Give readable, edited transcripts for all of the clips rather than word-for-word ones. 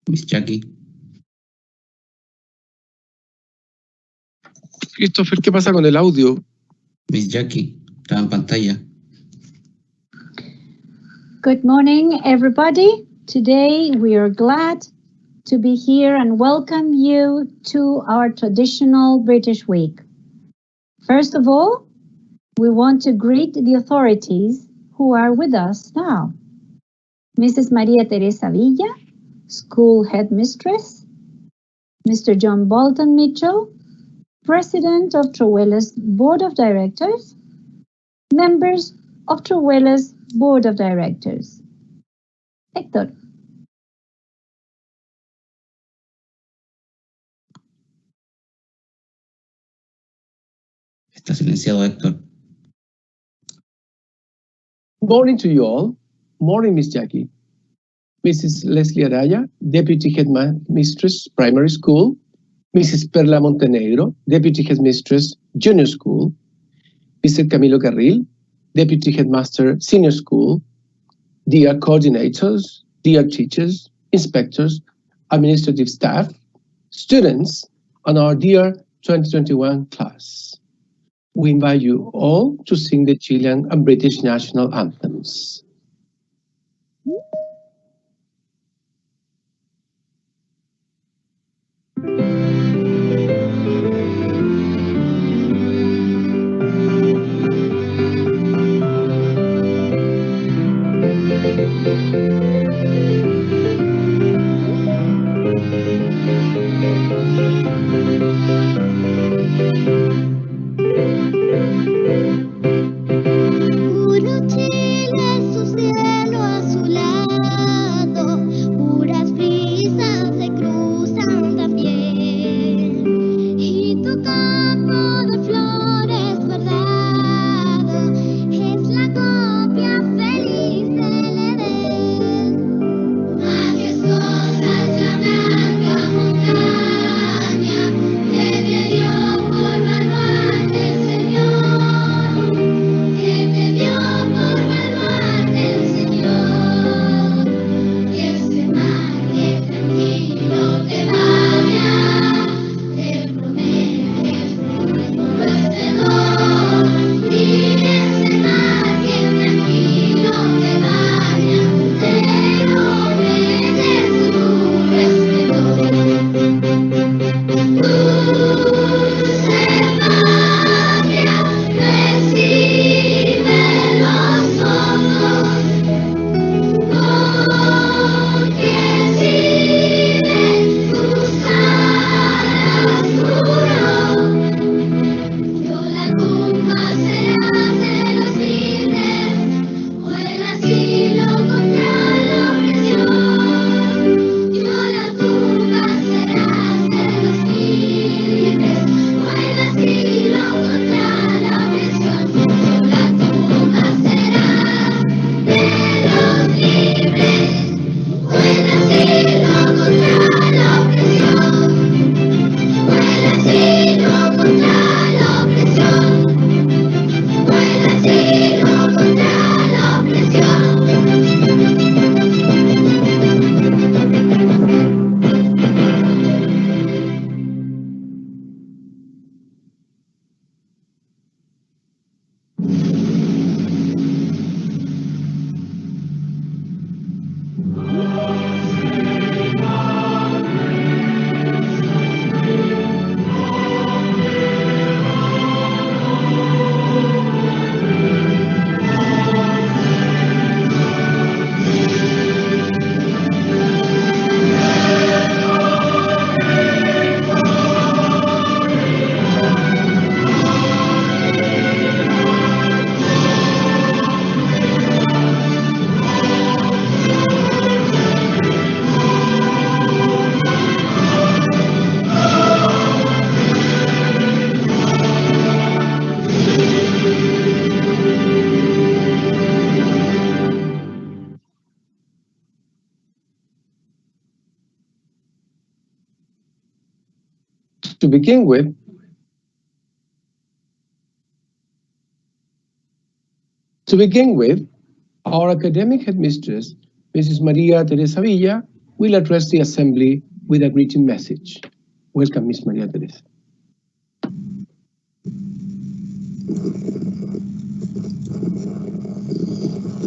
Miss Jackie. Christopher, ¿qué pasa con el audio? Miss Jackie, estaba en pantalla. Good morning, everybody. Today we are glad to be here and welcome you to our traditional British week. First of all, we want to greet the authorities who are with us now. Mrs. Maria Teresa Villa, School Headmistress, Mr. John Bolton Mitchell, President of Trewhela's Board of Directors, members of Trewhela's Board of Directors. Héctor. Está silenciado, Héctor. Morning to you all. Morning, Miss Jackie. Mrs. Leslie Araya, Deputy Headmistress, Primary School. Mrs. Perla Montenegro, Deputy Headmistress, Junior School. Mr. Camilo Carril, Deputy Headmaster, Senior School. Dear coordinators, dear teachers, inspectors, administrative staff, students, and our dear 2021 class. We invite you all to sing the Chilean and British national anthems. To begin with, our academic headmistress, Mrs. Maria Teresa Villa, will address the Assembly with a greeting message. Welcome, Ms. Maria Teresa.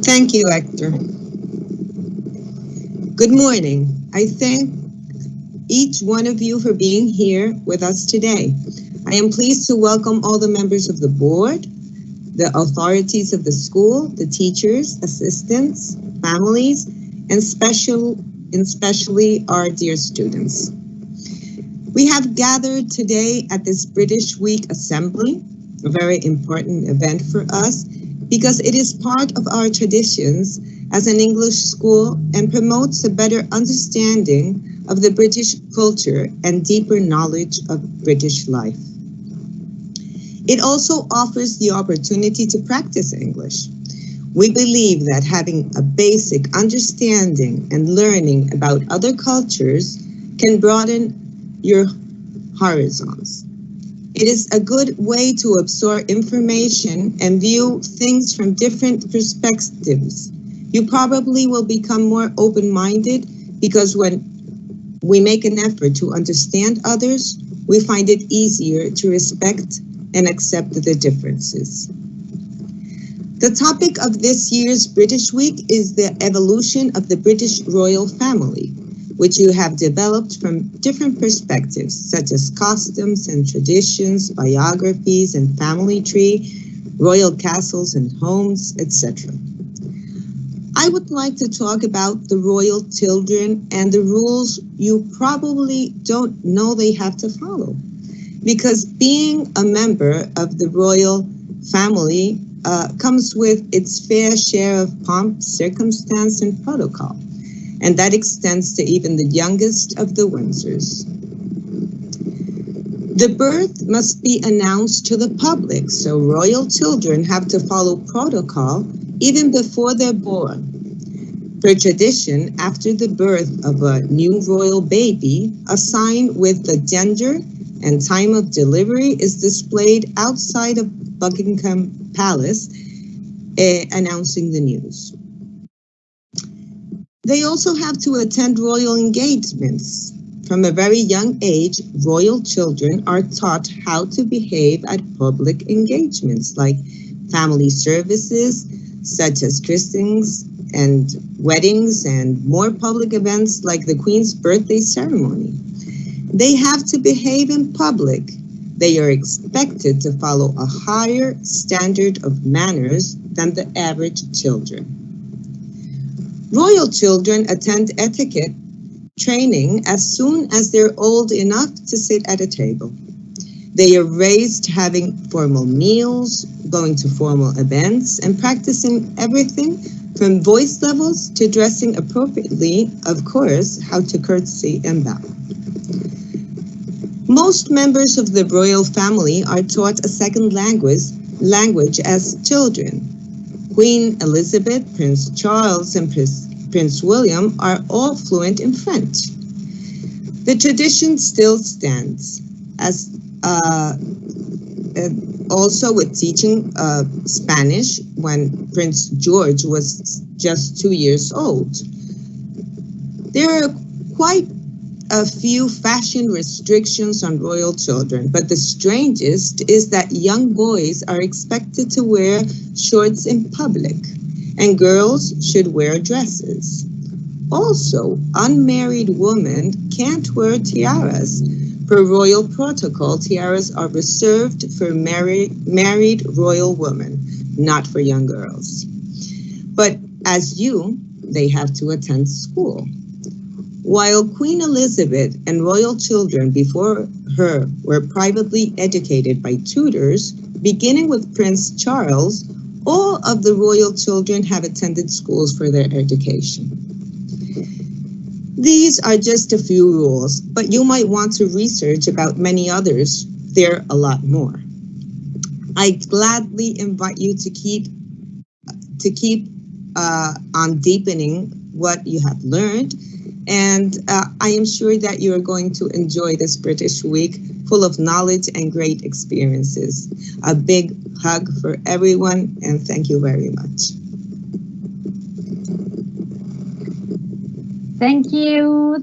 Thank you, Hector. Good morning. I thank each one of you for being here with us today. I am pleased to welcome all the members of the board, the authorities of the school, the teachers, assistants, families, and especially our dear students. We have gathered today at this British Week Assembly, a very important event for us, because it is part of our traditions as an English school and promotes a better understanding of the British culture and deeper knowledge of British life. It also offers the opportunity to practice English. We believe that having a basic understanding and learning about other cultures can broaden your horizons. It is a good way to absorb information and view things from different perspectives. You probably will become more open-minded because when we make an effort to understand others, we find it easier to respect and accept the differences. The topic of this year's British Week is the evolution of the British royal family, which you have developed from different perspectives, such as customs and traditions, biographies and family tree, royal castles and homes, etc. I would like to talk about the royal children and the rules you probably don't know they have to follow. Because being a member of the royal family comes with its fair share of pomp, circumstance, and protocol. And that extends to even the youngest of the Windsors. The birth must be announced to the public, so royal children have to follow protocol even before they're born. Per tradition, after the birth of a new royal baby, a sign with the gender and time of delivery is displayed outside of Buckingham Palace, announcing the news. They also have to attend royal engagements. From a very young age, royal children are taught how to behave at public engagements like family services, such as christenings and weddings, and more public events like the Queen's birthday ceremony. They have to behave in public. They are expected to follow a higher standard of manners than the average children. Royal children attend etiquette training as soon as they're old enough to sit at a table. They are raised having formal meals, going to formal events, and practicing everything from voice levels to dressing appropriately, of course, how to curtsy and bow. Most members of the royal family are taught a second language as children. Queen Elizabeth, Prince Charles, and Prince William are all fluent in French. The tradition still stands, as also with teaching Spanish when Prince George was just 2 years old. There are quite a few fashion restrictions on royal children, but the strangest is that young boys are expected to wear shorts in public, and girls should wear dresses. Also, unmarried women can't wear tiaras. Per royal protocol, tiaras are reserved for married royal women, not for young girls. But as they have to attend school. While Queen Elizabeth and royal children before her were privately educated by tutors, beginning with Prince Charles, all of the royal children have attended schools for their education. These are just a few rules, but you might want to research about many others. There are a lot more. I gladly invite you to keep on deepening what you have learned. And I am sure that you are going to enjoy this British Week full of knowledge and great experiences. A big hug for everyone, and thank you very much. Thank you,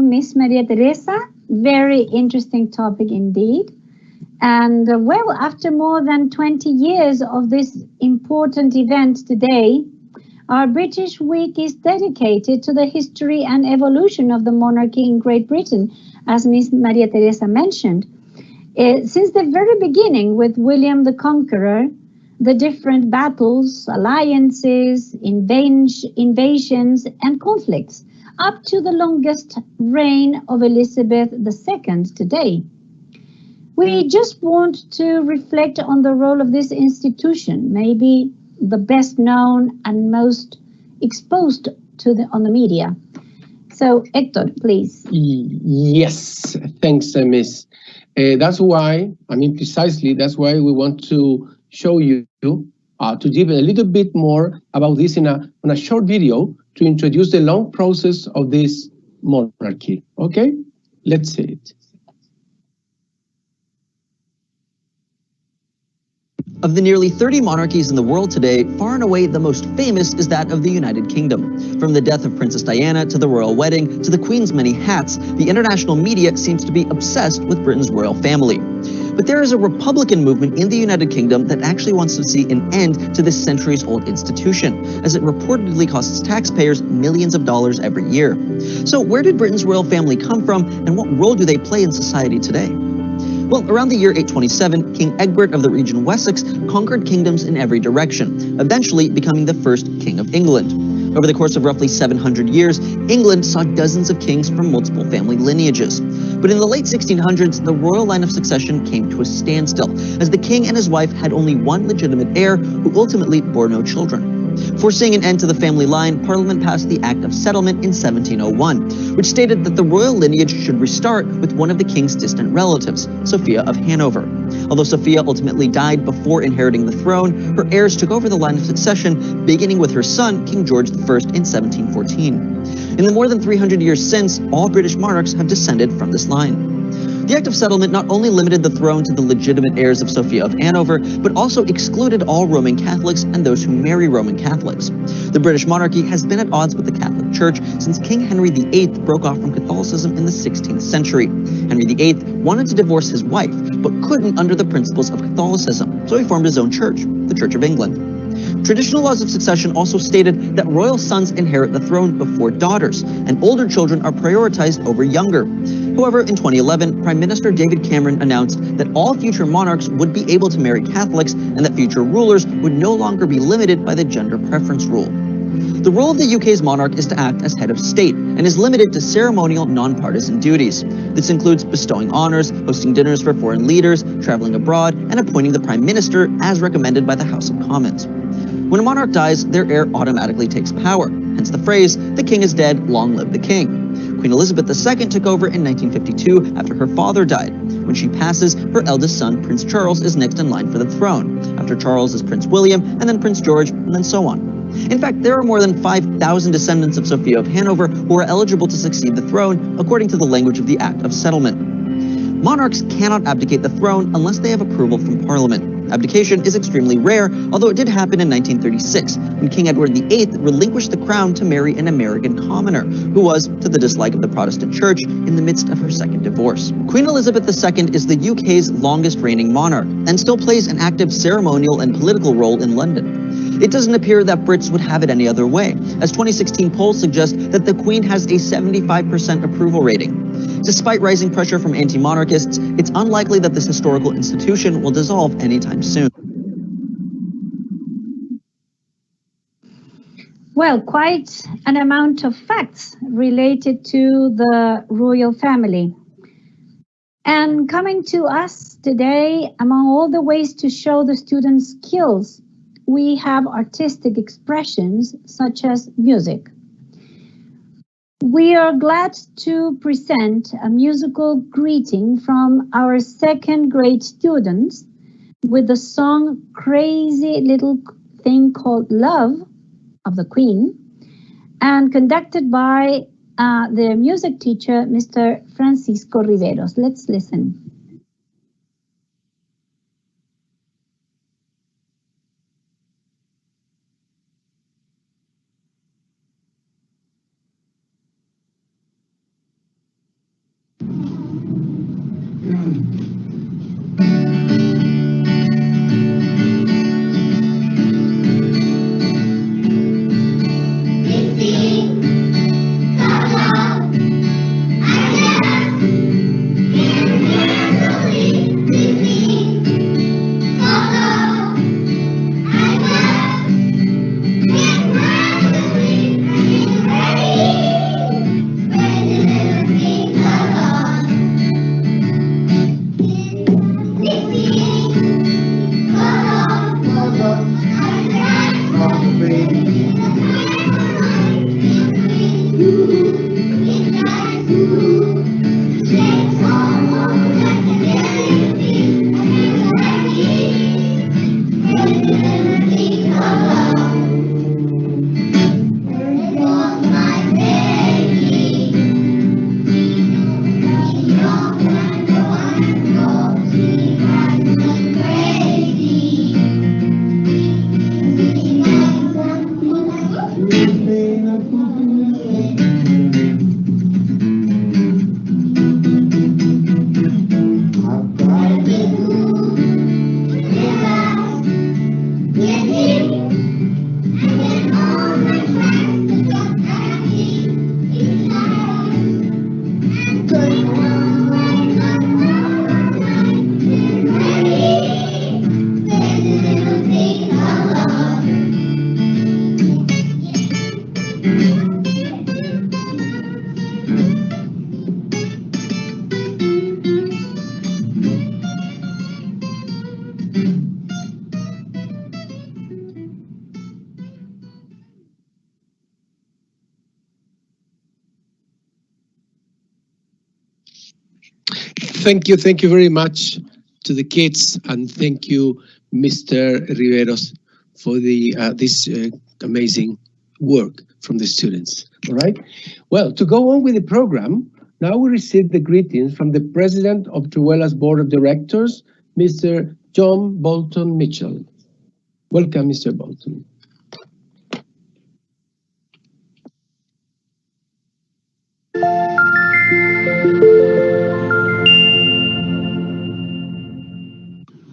Miss Maria Teresa. Very interesting topic indeed. And well, after more than 20 years of this important event today, our British Week is dedicated to the history and evolution of the monarchy in Great Britain, as Miss Maria Teresa mentioned. Since the very beginning with William the Conqueror, the different battles, alliances, invasions, and conflicts, up to the longest reign of Elizabeth II today. We just want to reflect on the role of this institution, maybe the best known and most exposed on the media. So, Hector, please. Yes, thanks, Miss. That's why, precisely, that's why we want to show you, to give a little bit more about this on a short video to introduce the long process of this monarchy. Okay, let's see it. Of the nearly 30 monarchies in the world today, far and away the most famous is that of the United Kingdom. From the death of Princess Diana to the royal wedding to the Queen's many hats, the international media seems to be obsessed with Britain's royal family. But there is a Republican movement in the United Kingdom that actually wants to see an end to this centuries-old institution, as it reportedly costs taxpayers millions of dollars every year. So where did Britain's royal family come from, and what role do they play in society today? Well, around the year 827, King Egbert of the region Wessex conquered kingdoms in every direction, eventually becoming the first king of England. Over the course of roughly 700 years, England saw dozens of kings from multiple family lineages. But in the late 1600s, the royal line of succession came to a standstill, as the king and his wife had only one legitimate heir who ultimately bore no children. Foreseeing an end to the family line, Parliament passed the Act of Settlement in 1701, which stated that the royal lineage should restart with one of the king's distant relatives, Sophia of Hanover. Although Sophia ultimately died before inheriting the throne, her heirs took over the line of succession, beginning with her son, King George I, in 1714. In the more than 300 years since, all British monarchs have descended from this line. The Act of Settlement not only limited the throne to the legitimate heirs of Sophia of Hanover, but also excluded all Roman Catholics and those who marry Roman Catholics. The British monarchy has been at odds with the Catholic Church since King Henry VIII broke off from Catholicism in the 16th century. Henry VIII wanted to divorce his wife, but couldn't under the principles of Catholicism, so he formed his own church, the Church of England. Traditional laws of succession also stated that royal sons inherit the throne before daughters, and older children are prioritized over younger. However, in 2011, Prime Minister David Cameron announced that all future monarchs would be able to marry Catholics and that future rulers would no longer be limited by the gender preference rule. The role of the UK's monarch is to act as head of state and is limited to ceremonial, non-partisan duties. This includes bestowing honors, hosting dinners for foreign leaders, traveling abroad, and appointing the Prime Minister as recommended by the House of Commons. When a monarch dies, their heir automatically takes power, hence the phrase, "The king is dead, long live the king." Queen Elizabeth II took over in 1952 after her father died. When she passes, her eldest son, Prince Charles, is next in line for the throne. After Charles is Prince William, and then Prince George, and then so on. In fact, there are more than 5,000 descendants of Sophia of Hanover who are eligible to succeed the throne, according to the language of the Act of Settlement. Monarchs cannot abdicate the throne unless they have approval from Parliament. Abdication is extremely rare, although it did happen in 1936, when King Edward VIII relinquished the crown to marry an American commoner, who was, to the dislike of the Protestant Church, in the midst of her second divorce. Queen Elizabeth II is the UK's longest reigning monarch, and still plays an active ceremonial and political role in London. It doesn't appear that Brits would have it any other way, as 2016 polls suggest that the Queen has a 75% approval rating. Despite rising pressure from anti-monarchists, it's unlikely that this historical institution will dissolve anytime soon. Well, quite an amount of facts related to the royal family. And coming to us today, among all the ways to show the students' skills, we have artistic expressions such as music. We are glad to present a musical greeting from our second grade students with the song Crazy Little Thing Called Love of the Queen, and conducted by the music teacher, Mr. Francisco Riveros. Let's listen. Thank you very much to the kids, and thank you, Mr. Riveros, for this amazing work from the students. All right. Well, to go on with the program, now we receive the greetings from the President of Trewhela's Board of Directors, Mr. John Bolton Mitchell. Welcome, Mr. Bolton.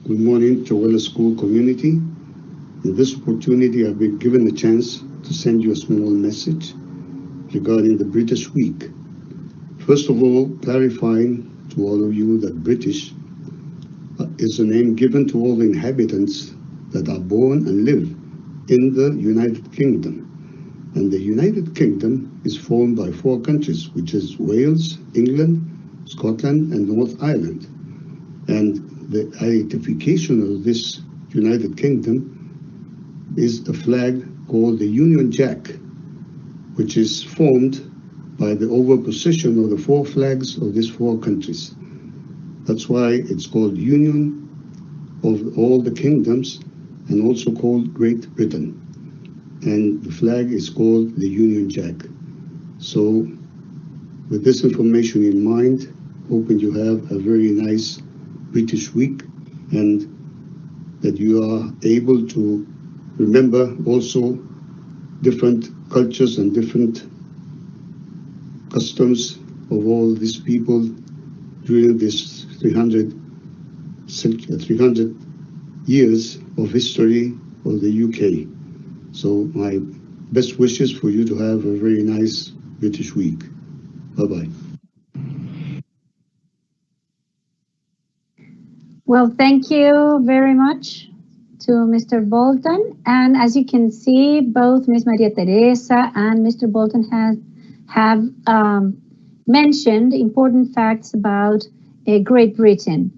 Good morning, Trewhela School community. In this opportunity, I've been given a chance to send you a small message regarding the British Week. First of all, clarifying to all of you that British is a name given to all the inhabitants that are born and live in the United Kingdom. And the United Kingdom is formed by 4 countries, which is Wales, England, Scotland, and North Ireland. And the identification of this United Kingdom is a flag called the Union Jack, which is formed by the overposition of the 4 flags of these 4 countries. That's why it's called Union of all the kingdoms, and also called Great Britain. And the flag is called the Union Jack. So with this information in mind, hoping you have a very nice British Week, and that you are able to remember also different cultures and different customs of all these people during this 300 years of history of the UK. So my best wishes for you to have a very nice British Week. Bye-bye. Well, thank you very much to Mr. Bolton. And as you can see, both Ms. Maria Teresa and Mr. Bolton have mentioned important facts about Great Britain.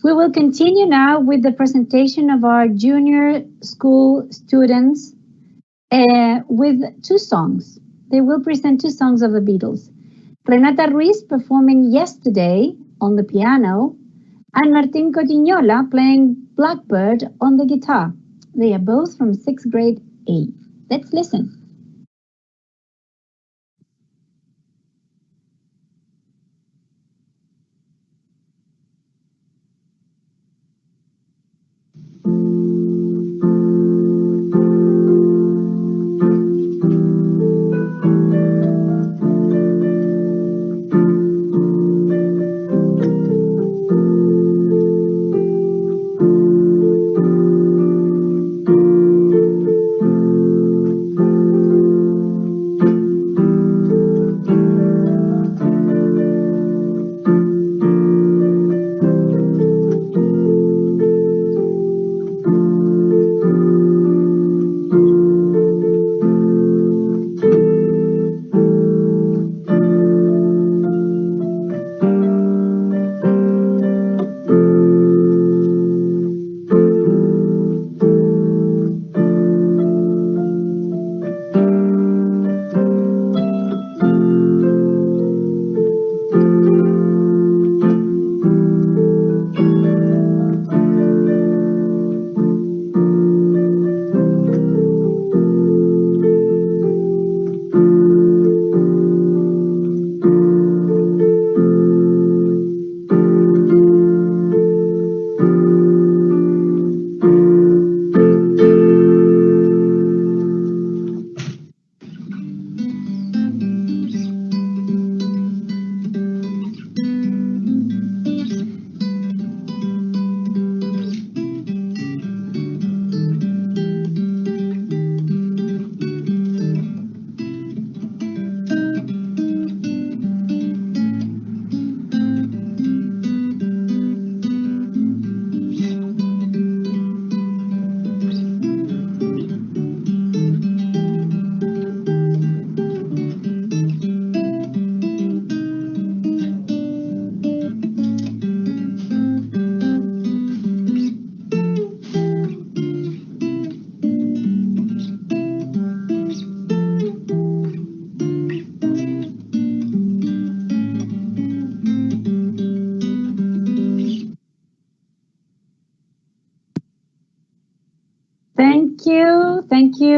We will continue now with the presentation of our junior school students with 2 songs. They will present 2 songs of the Beatles. Renata Ruiz performing Yesterday on the piano, and Martín Cotignola playing Blackbird on the guitar. They are both from 6th grade A. Let's listen.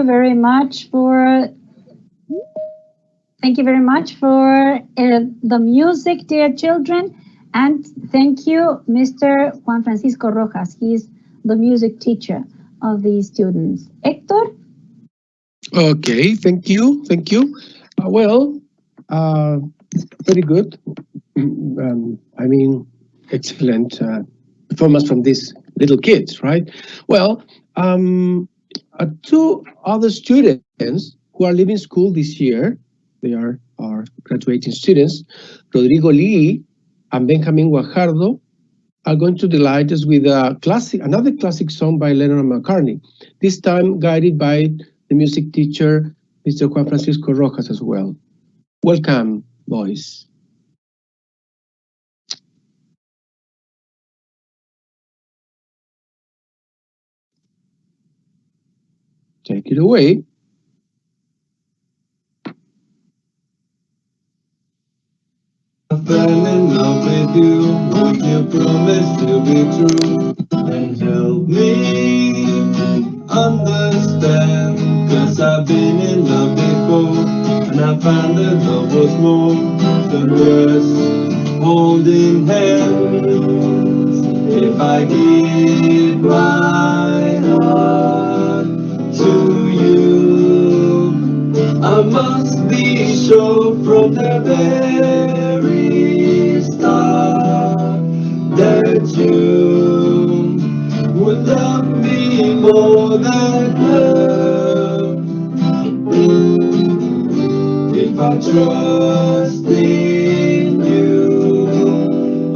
you very much for the music, dear children, and thank you, Mr. Juan Francisco Rojas. He's the music teacher of these students. Hector? Okay, thank you. Well, very good. I mean, excellent performance from these little kids, right? Well, two other students who are leaving school this year, they are our graduating students, Rodrigo Lee and Benjamin Guajardo, are going to delight us with another classic song by Lennon and McCartney, this time guided by the music teacher, Mr. Juan Francisco Rojas as well. Welcome, boys. Take it away. I fell in love with you, would you promise to be true and help me understand? Cause I've been in love before and I found that love was more than just holding hands. If I give my heart to you, I must be sure from the very start that you would love me more than her. If I trust in you,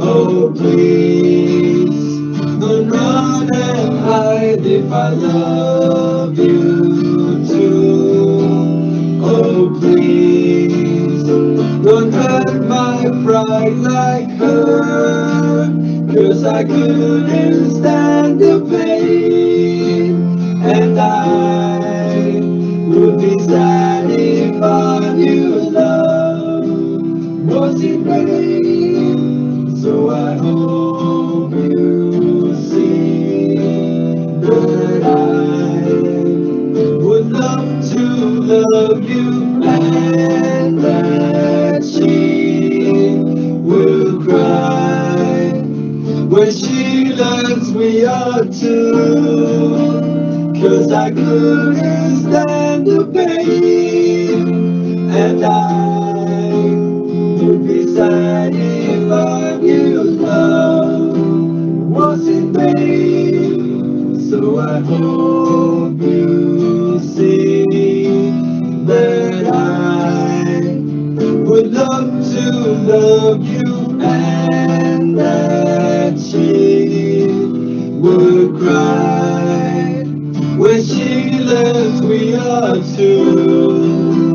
oh please don't run and hide. If I love you too, oh please don't hurt my pride like her. Cause I couldn't stand the pain, and I would be sad if I knew love was in vain. So I hope you see that I would love to love you, and that she will cry when she learns we are two. Cause I couldn't stand the pain, and I would be sad if I knew love was in vain. So I hope you see that I would love to love you, and that she would cry when she learns we are two.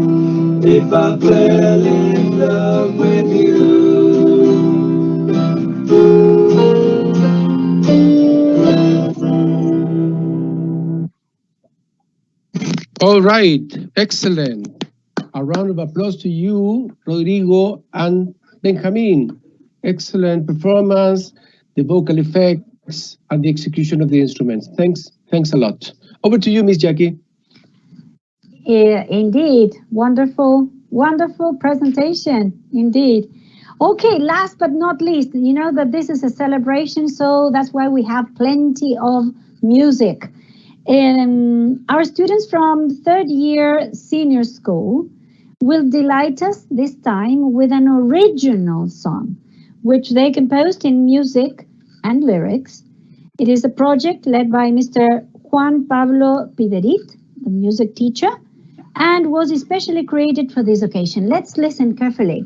If I fell in love with you. All right, excellent. A round of applause to you, Rodrigo and Benjamin. Excellent performance, the vocal effects, and the execution of the instruments. Thanks a lot. Over to you, Miss Jackie. Indeed, wonderful presentation, indeed. Okay, last but not least, you know that this is a celebration, so that's why we have plenty of music. Our students from third year senior school will delight us this time with an original song, which they composed in music and lyrics. It is a project led by Mr. Juan Pablo Piderit, the music teacher, and was especially created for this occasion. Let's listen carefully.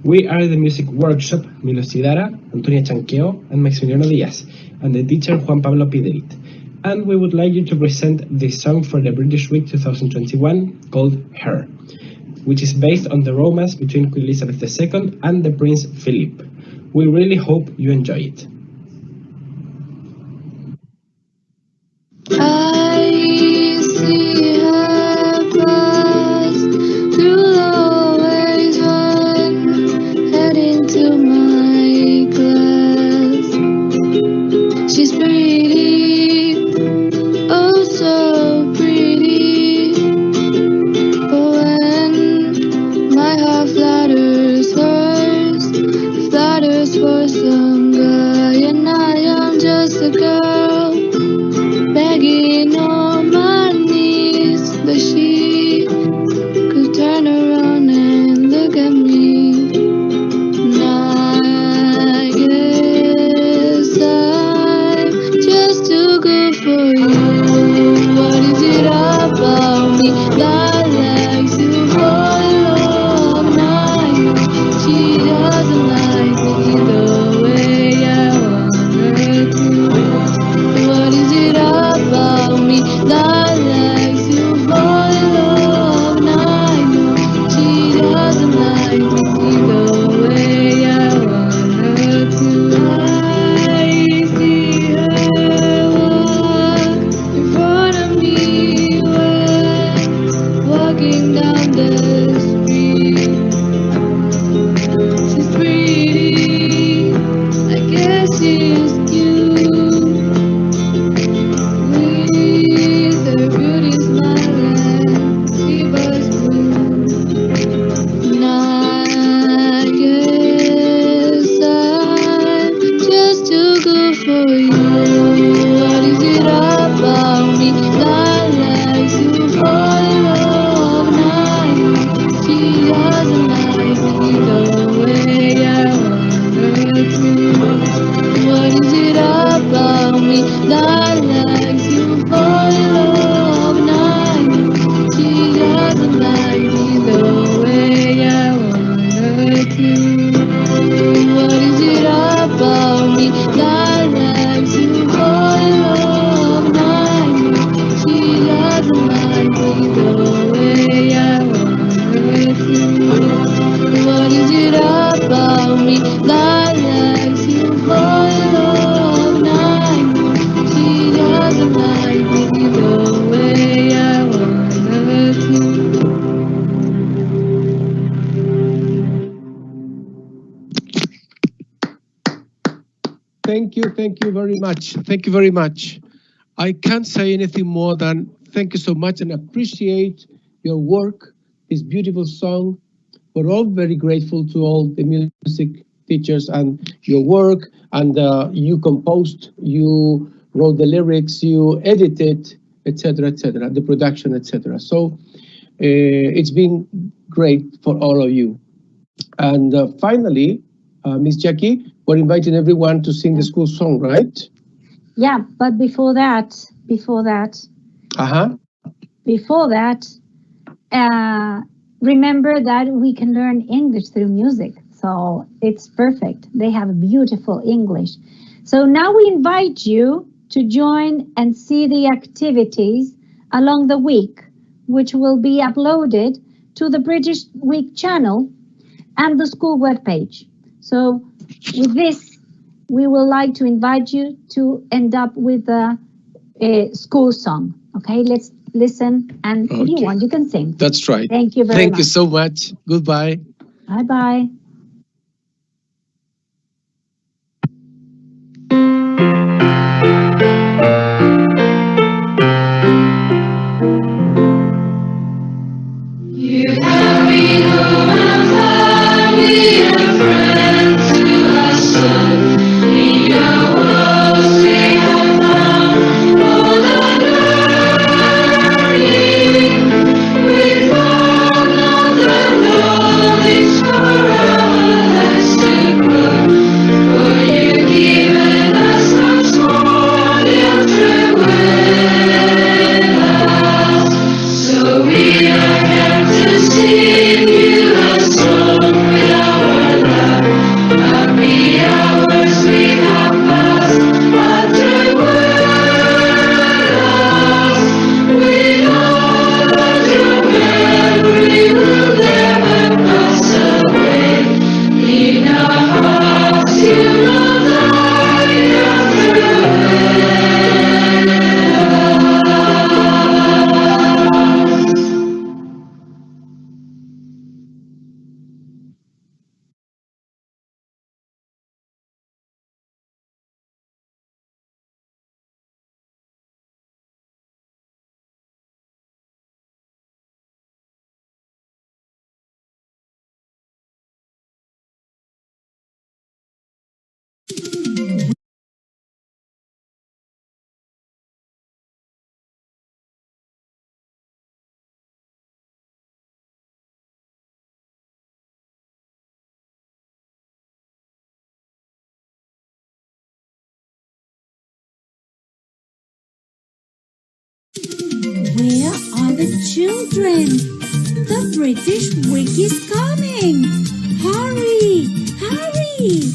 We are the music workshop, Milo Sidara, Antonia Chanqueo, and Maximiliano Diaz, and the teacher Juan Pablo Piderit. And we would like you to present this song for the British Week 2021 called Her, which is based on the romance between Queen Elizabeth II and the Prince Philip. We really hope you enjoy it. I see her pass through the hallways one, heading to my class. for you. What is it about me that likes to fall off night? She doesn't like me the way I want her to. What is it about me that likes to fall off night? She doesn't like me the way I want her to. I see her walk in front of me when walking down the street. She's pretty, I guess she's cute, with her beauty smile and deep eyes blue. And I guess I'm just too good for you. What is it about me that likes to fall off night? She doesn't like me the way I want her to. What is it about me that likes to fall off night? She doesn't like me the way I want her to. What is it about me that likes to fall off night? She doesn't like me the way I want her to. What is it about me that likes to fall off night? She doesn't like me the way I want her to. Thank you very much. Thank you very much. I can't say anything more than thank you so much and appreciate your work, this beautiful song. We're all very grateful to all the music teachers and your work, and you composed, you wrote the lyrics, you edited, etc., the production, etc. So it's been great for all of you. And finally, Miss Jackie, we're inviting everyone to sing the school song, right? Yeah, but before that, remember that we can learn English through music. So it's perfect. They have a beautiful English. So now we invite you to join and see the activities along the week, which will be uploaded to the British Week channel and the school webpage. So with this, we would like to invite you to end up with a school song. Okay, let's listen, and if you want, you can sing. That's right. Thank you very much. Thank you so much. Goodbye. Bye-bye. You have been home and family and friends who have sung in your walls. They have found all the glory. We found all the knowledge forever. children, the British week is coming. Hurry, hurry.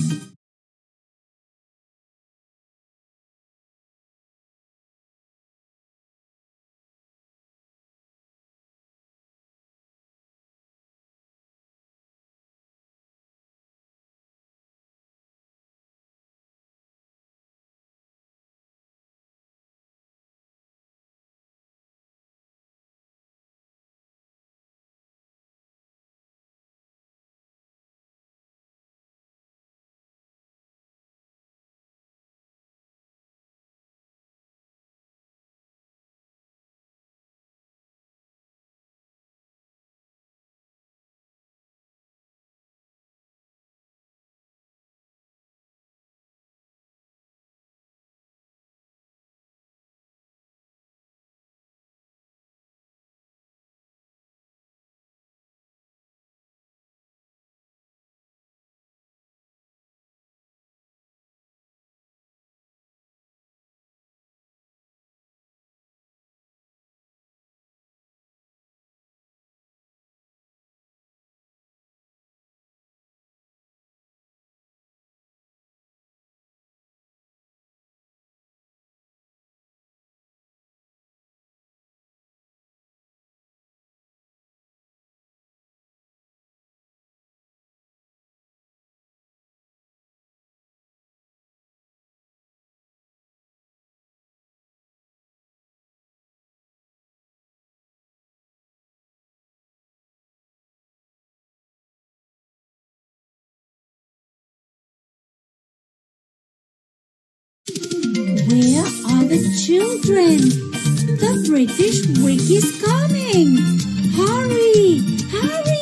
Where are the children? The British week is coming. Hurry, hurry.